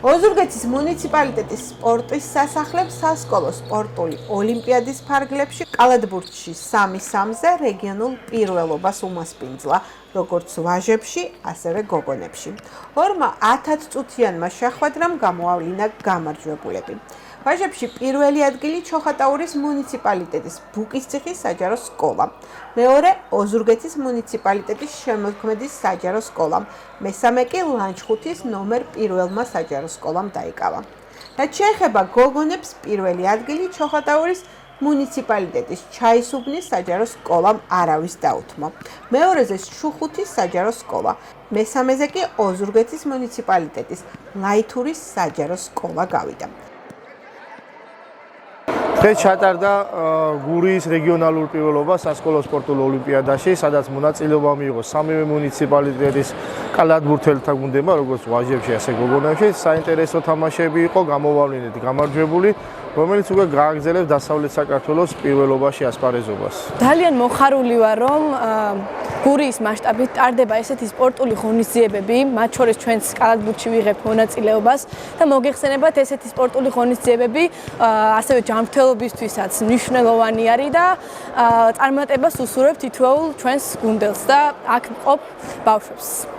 ოზურგეთის მუნიციპალიტეტის სპორტის სასახლე სასკოლო სპორტული ოლიმპიადის ფარგლებში კალათბურთში 3-3-ზე რეგიონულ პირველობას უმასპინძლა, როგორც ვაჟებში, ასევე გოგონებში. ორმა 10 წუთიანმა შეხვედრამ გამოავლინა გამარჯვებულები. ვაჟებში პირველი ადგილი ჩოხატაურის მუნიციპალიტეტის ბუკისციხის საჯარო სკოლა, მეორე ოზურგეთის მუნიციპალიტეტის შემოქმედის საჯარო სკოლამ, მესამე კი ლანჩხუთის ნომერ 1-მა საჯარო სკოლამ დაიკავა. რაც შეეხება გოგონებს, პირველი ადგილი ჩოხატაურის მუნიციპალიტეტის ჩაისუბნის საჯარო სკოლამ არავის დაუთმო. მეორეზე შუხუთის საჯარო სკოლა, მესამეზე კი ოზურგეთის მუნიციპალიტეტის ლაითურის საჯარო სკოლა გავიდა. დღეს ჩატარდა გურიის რეგიონალურ პირველობა სასკოლო სპორტულ ოლიმპიადაში, სადაც მონაწილეობა მიიღო სამივე მუნიციპალიტეტის კალათბურთელთა გუნდებმა, როგორც ვაჟებში, ასე გოგონებში. საინტერესო თამაშები იყო, გამოვავლინეთ გამარჯვებული, რომელიც უკვე გააგრძელებს დასავლეთ საქართველოს პირველობაში ასპარეზობას. ძალიან მოხარული ვარ, რომ გურიის მასშტაბით ტარდება ესეთი სპორტული ღონისძიებები, მათ შორის ჩვენს კალათბურთში ვიღებთ მონაწილეობას და მოგეხსენებათ ესეთი სპორტული ღონისძიებები ასევე ჯანმრთელობისთვისაც მნიშვნელოვანი არის და წარმატებას უსურვებთ თითოეულ ჩვენს გუნდელს და აქ მყოფ ბავშვებს.